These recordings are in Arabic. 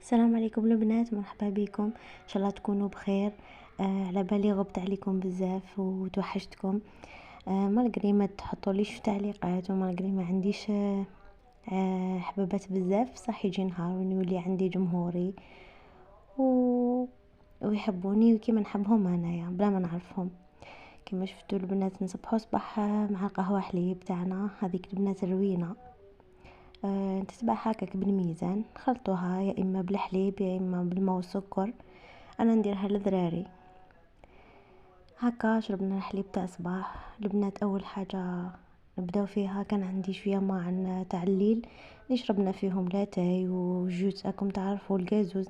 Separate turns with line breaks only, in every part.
السلام عليكم البنات، مرحبا بكم. ان شاء الله تكونوا بخير. على بالي غبت عليكم بزاف وتوحشتكم. مالغري ما تحطوليش في تعليقات ومالغري ما عنديش حبابات بزاف، صح يجي نهار ونولي عندي جمهوري و... ويحبوني وكيما نحبهم انايا بلا ما نعرفهم. كما شفتوا البنات نصبحوا صباح مع القهوه حليب تاعنا، هذيك البنات الروينه. تصبح هكاك بالميزان، خلطوها يا اما بالحليب يا اما بالماء والسكر. انا نديرها للذراري هكا. شربنا الحليب تاع صباح البنات. اول حاجه نبداو فيها، كان عندي شويه ماعن تاع الليل اللي شربنا فيهم لاتاي وجوز، راكم تعرفوا الغازوز،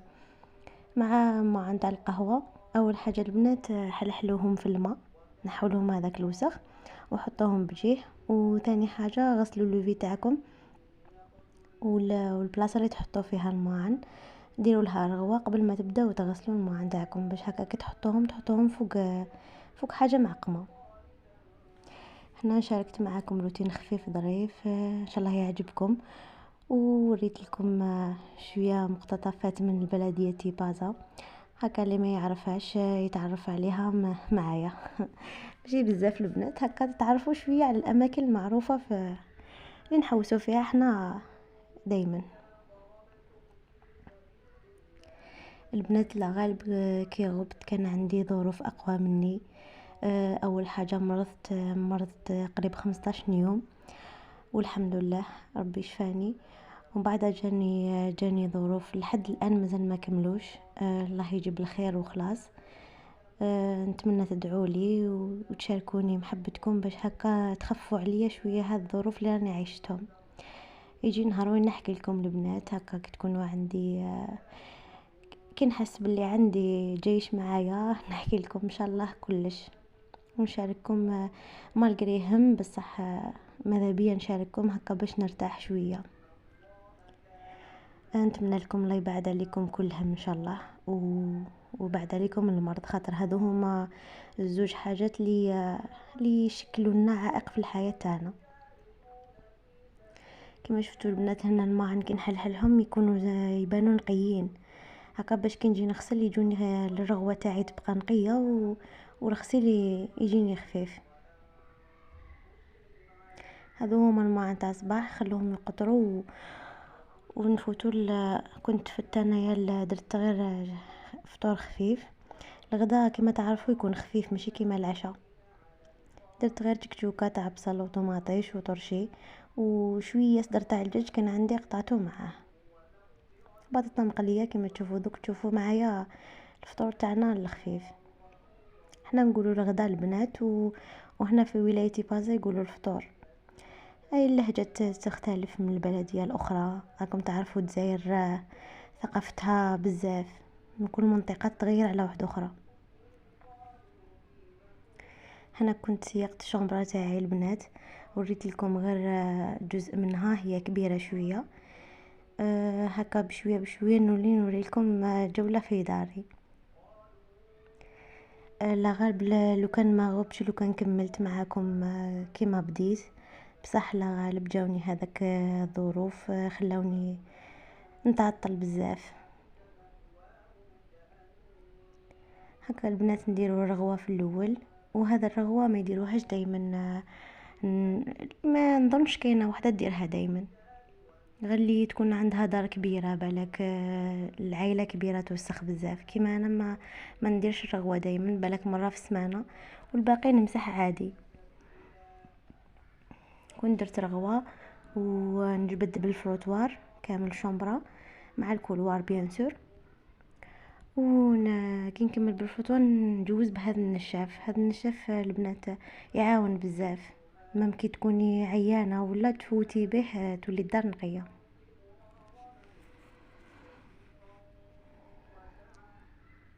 مع ماعن تاع القهوه. اول حاجه البنات حلحلوهم في الماء، نحولهم هذاك الوسخ وحطوهم بجيه. وثاني حاجه غسلوا اللوفي تاعكم والبلاصه اللي تحطوا فيها الماعن، ديروا لها رغوه قبل ما تبداو تغسلوا الماعن تاعكم، باش هكا كي تحطوهم فوق حاجه معقمه. هنا شاركت معاكم روتين خفيف ظريف، ان شاء الله يعجبكم. ووريت لكم شويه مقتطفات من البلديه تيبازا، هكا اللي ما يعرفهاش يتعرف عليها معايا. ماشي بزاف البنات، هكا تتعرفوا شويه على الاماكن المعروفه في اللي نحوسوا فيها احنا دايما. البنات لا غالب كي غبت كان عندي ظروف اقوى مني. اول حاجه مرضت قريب 15 يوم والحمد لله ربي شفاني. ومن بعد جاني ظروف لحد الان مازال ما كملوش. الله يجيب الخير وخلاص. نتمنى تدعوا لي وتشاركوني محبتكم باش هكا تخفوا عليا شويه هاد الظروف اللي راني عيشتهم. يجي نهار وين نحكي لكم البنات هكا كي تكونوا عندي كي نحس باللي عندي جيش معايا نحكي لكم ان شاء الله كلش ونشارككم. مالغري هم بصح ماذا بيا نشارككم هكا باش نرتاح شويه. نتمنى لكم الله يبعد عليكم كل هم ان شاء الله وبعد عليكم المرض، خاطر هذو هما الزوج حاجات اللي يشكلوا لنا عائق في الحياه تاعنا. كما شفتوا البنات هنا الماعن كي نحلحلهم يكونوا يبانوا نقيين هكا، باش كي نجي نغسل يجوني الرغوه تاعي تبقى نقيه والغسيل يجيني خفيف. هذو هما الماعن تاع صباح، خلوهم يقطروا ونفوتوا. كنت فت انايا درت غير فطور خفيف. الغدا كما تعرفوا يكون خفيف ماشي كيما العشاء. درت غير جكجوكه تاع بصل وطماطيش وطرشي وشويه صدر تاع الدجاج كان عندي قطعته معاه، بطاطا مقليه. كما تشوفوا دوك تشوفوا معايا الفطور تاعنا الخفيف. احنا نقولوا الغدا البنات وهنا في ولايه بازا يقولوا الفطور. اي اللهجه تختلف من البلديه الاخرى، راكم تعرفوا الجزائر ثقافتها بزاف، من كل منطقه تغير على واحده اخرى. هنا كنت سيقت الشومبرا تاعي البنات، وريت لكم غير جزء منها، هي كبيره شويه. هكا بشويه بشويه نوري لكم جوله في داري. لا غالب لو كان ما غبتش، لو كان كملت معاكم كيما بديت، بصح لا غالب جاوني هذاك الظروف خلاوني نتعطل بزاف. هكا البنات نديروا رغوه في الاول، وهذا الرغوه ما يديروهاش دائما. ما نظنش كاينه وحده ديرها دائما، غير اللي تكون عندها دار كبيره بالك العائله كبيره توسخ بزاف. كيما انا ما نديرش الرغوه دائما، بالك مره في السمانه والباقي نمسح عادي. كنت درت رغوه ونجبد بالفروتوار كامل شومبرا مع الكولوار بيان سور. كي نكمل بالفروتوار نجوز بهذا النشاف. هذا النشاف البنات يعاون بزاف، ممكن تكوني عيانه ولا تفوتي به تولي الدار نقيه.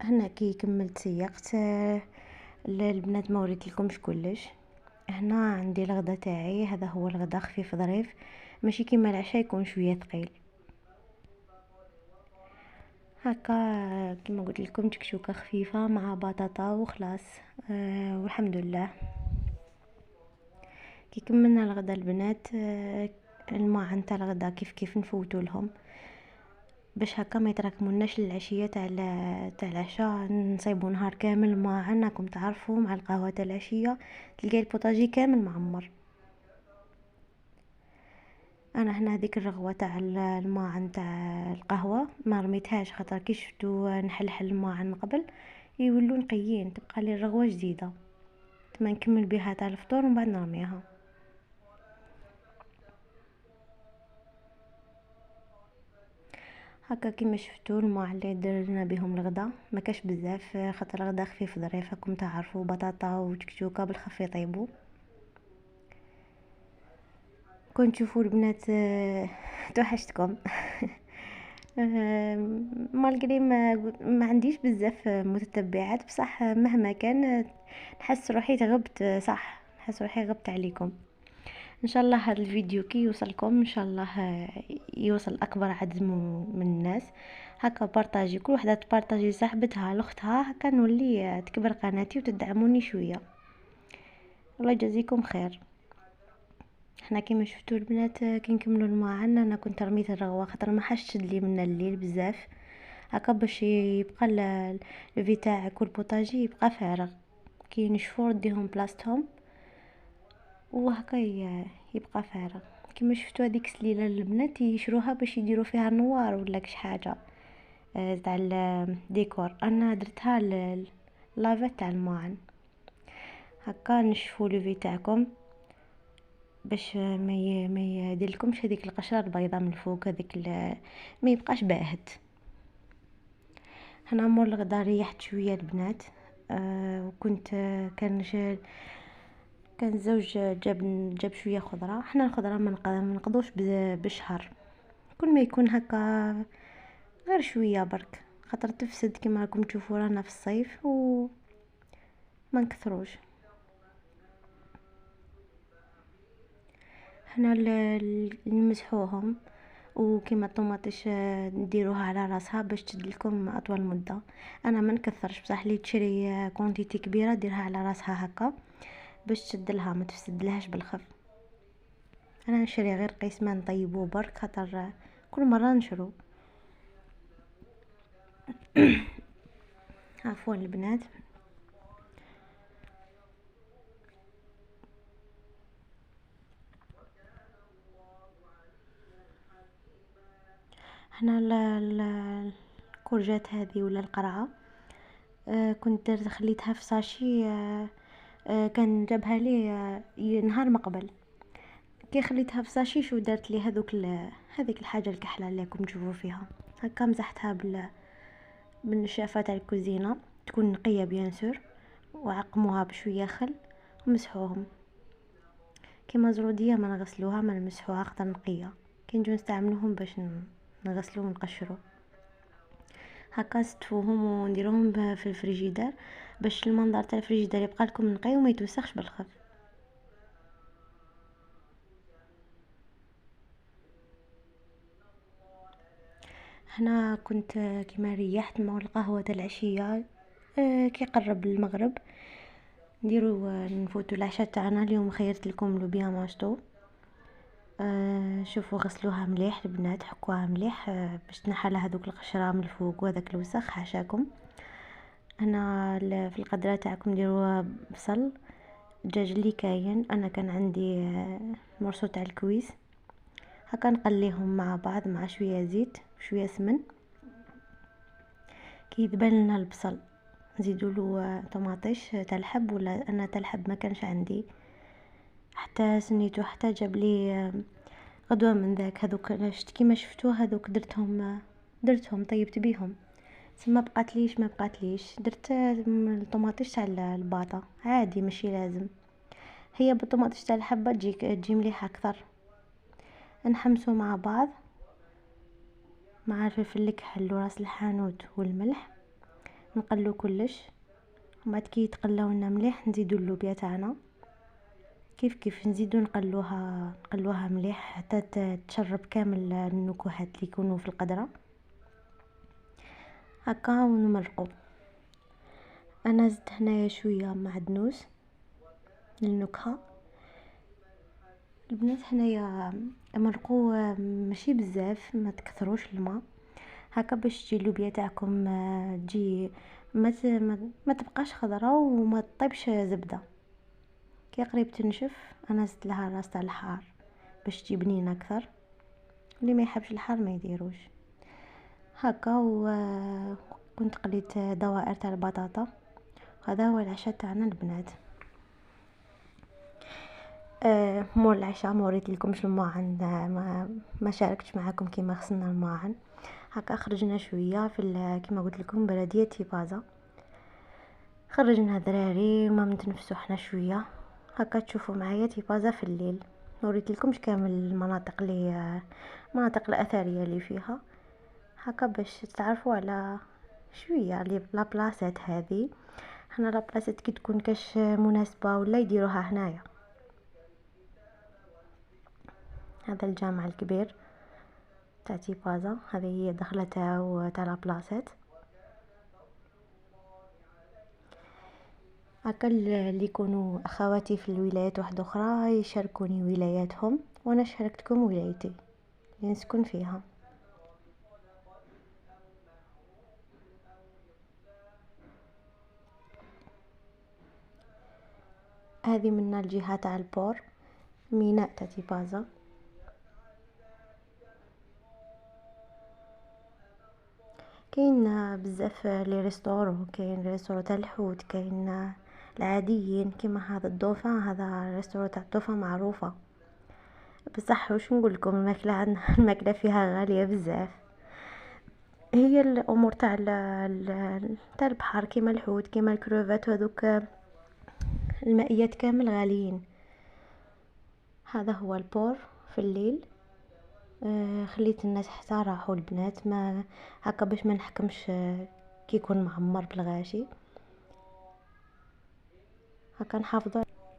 هنا كي كملت سيقت البنات ما وريت لكمش كلش. هنا عندي الغدا تاعي، هذا هو الغدا خفيف ظريف ماشي كيما العشاء يكون شويه ثقيل. هكا كيما قلت لكم شكشوكه خفيفه مع بطاطا وخلاص. والحمد لله. كي كملنا الغدا البنات الماعن تاع الغدا كيف نفوتوا لهم. باش هكا ما يتراكمولناش للعشيه تاع العشاء، نصيبو نهار كامل ما عناكم تعرفوا مع القهوه تاع العشيه تلقاي البوطاجي كامل معمر. انا هنا هذيك الرغوه تاع الماعن تاع القهوه ما رميتهاش، خاطر كي شفتو نحلحل الماعن من قبل يولو نقيين، تبقى لي الرغوه جديده، تما نكمل بها تاع الفطور ومن بعد نرميها. هكا كيما شفتوا الماء اللي درنا بهم الغدا ما كاش بزاف، خاطر الغدا خفيف ظريف راكم تعرفوا، بطاطا وتكتوكه بالخف يطيبوا. كون تشوفوا البنات توحشتكم. مالغري ما عنديش بزاف متتبعات، بصح مهما كان نحس روحي غبت، صح نحس روحي غبت عليكم. ان شاء الله هذا الفيديو كي يوصلكم ان شاء الله يوصل اكبر عدد من الناس. هكا بارطاجي، كل وحده تبارطاجي صاحبتها لاختها، هكا نولي تكبر قناتي وتدعموني شويه. الله يجازيكم خير. احنا كيما شفتوا البنات كي نكملوا الماعن، انا كنت رميت الرغوه خاطر ما حشت لي من الليل بزاف، هكا باش يبقى الفي تاعك والبوطاجي يبقى فارغ، كي نشفوا رديهم بلاصتهم وهكا يبقى فارغ. كيما شفتوا هذيك سليله البنات يشروها باش يديروا فيها نوار ولا كش حاجه تاع الديكور، انا درتها لافيت تاع الماعن. هكا نشفوا لوفي تاعكم باش ما يديرلكمش هذيك القشره البيضاء من الفوق، هذيك ما يبقاش باهت. هنا مور الغدا ريحت شويه البنات، وكنت كان الزوج جاب شويه خضره. احنا الخضره ما نقضوش بشهر، كل ما يكون هكا غير شويه برك، خاطر تفسد كما راكم تشوفوا رانا في الصيف وما نكثروش. هنا نمسحوهم، وكما الطوماطيش نديروها على راسها باش تدلكم اطول مده. انا ما نكثرش، بصح لي تشري كونتيتي كبيره ديرها على راسها هكا باش تدلها ما تفسدلهاش بالخف. انا نشري غير قيس ما نطيبوه برك، خاطر كل مره نشرو. عفوا البنات. هنا الكورجات هذه ولا القرعه، كنت خليتها في ساشي، كان جابها لي نهار ما قبل، كي خليتها في ساشي شو درت لي هذيك الحاجه الكحله اللي راكم تشوفوا فيها، هكا مسحتها بالنشافه تاع الكوزينه، تكون نقيه بيان سور، وعقموها بشويه خل ومسحوهم. كيما زروديه ما نغسلوها ما نمسحوها خاطر نقيه، كي نجو نستعملوهم باش نغسلو ونقشرو. هكا نستفوهم ونديروهم في الفريجيدار باش المنظر تاع الفريجيدار يبقى لكم نقي وما يتوسخش بالخف. هنا كنت كيما ريحت مع القهوه تاع العشيه، كي قرب المغرب نديرو نفوتو العشاء تاعنا. اليوم خيرت لكم لوبيا ماشطو، شوفوا غسلوها مليح البنات، حكوها مليح باش تنحى هذوك القشره من الفوق وهذاك الوسخ حاشاكم. انا في القدره تاعكم ديروا بصل، دجاج اللي كاين، انا كان عندي مرصو تاع الكويس، هكا نقليهم مع بعض مع شويه زيت وشويه سمن. كي يذبل لنا البصل نزيدوا له طماطيش تاع الحب، ولا انا تاع الحب ما كانش عندي، حتى سنيتو حتى جاب لي غدوه من ذاك. هذوك كيما شفتوا هذوك درتهم طيبت بيهم، ما بقاتليش درت الطماطيش تاع الباطا عادي ماشي لازم، هي بالطماطيش تاع الحبه تجي مليحه اكثر. نحمسو مع بعض مع الفلفل الكحل وراس الحانوت والملح، نقلو كلش، وبعد كي يتقلاو لنا مليح نزيدو اللوبيا تاعنا كيف نزيدو نقلوها مليح حتى تشرب كامل النكهات اللي يكونوا في القدره هكا ونمرقو. انا زدت هنايا شويه معدنوس للنكهه. البنات هنايا مرقو ماشي بزاف، ما تكثروش الماء، هكا باش تجي اللوبيا تاعكم تجي ما تبقاش خضرا وما تطيبش زبده. كي قريب تنشف انا زدت لها راس تاع الحار باش تجي بنينه اكثر. اللي ما يحبش الحار ما يديروش هكا. كنت قليت دوائر تاع البطاطا. هذا هو العشاء تاعنا البنات. مور العشاء ما وريت لكمش الماعن، ما شاركتش معاكم كيما غسلنا الماعن. هكا خرجنا شويه في كيما قلت لكم بلديه تيفازا، خرجنا دراري ما نتنفسوا حنا شويه هكا. تشوفوا معايا تيفازا في الليل. ما وريت لكمش كامل المناطق اللي المناطق الاثريه اللي فيها هكا باش تعرفوا على شويه لا بلاصات هذه. حنا لا بلاصات كي تكون كاش مناسبه ولا يديروها هنايا. هذا الجامع الكبير تاع تيفازا، هذه هي الدخله تاع لا بلاصات. هكا اللي يكونوا اخواتي في الولايات واحده اخرى يشاركوني ولاياتهم وانا شاركتكم ولايتي اللي نسكن فيها. هذه من الجهه تاع البور ميناء تاع تيفازا. كاين بزاف لي ريستورو، كاين ريستورو تاع الحوت، كاين العاديين كيما هذا الدوفان. هذا ريستورو تاع الدوفان معروفه بصح واش نقول لكم الماكله عندنا الماكله فيها غاليه بزاف. هي الامور تاع البحر كيما الحوت كيما الكروفات وهذوك المائيات كامل غاليين. هذا هو البور في الليل. خليت الناس حتى راحوا البنات ما هكا باش ما نحكمش كي يكون معمر بالغاشي هكا.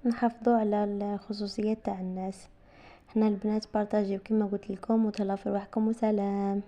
نحافظوا على الخصوصيات تاع الناس. احنا البنات بارطاجيو كما قلت لكم، وتهلاو في روحكم وسلام.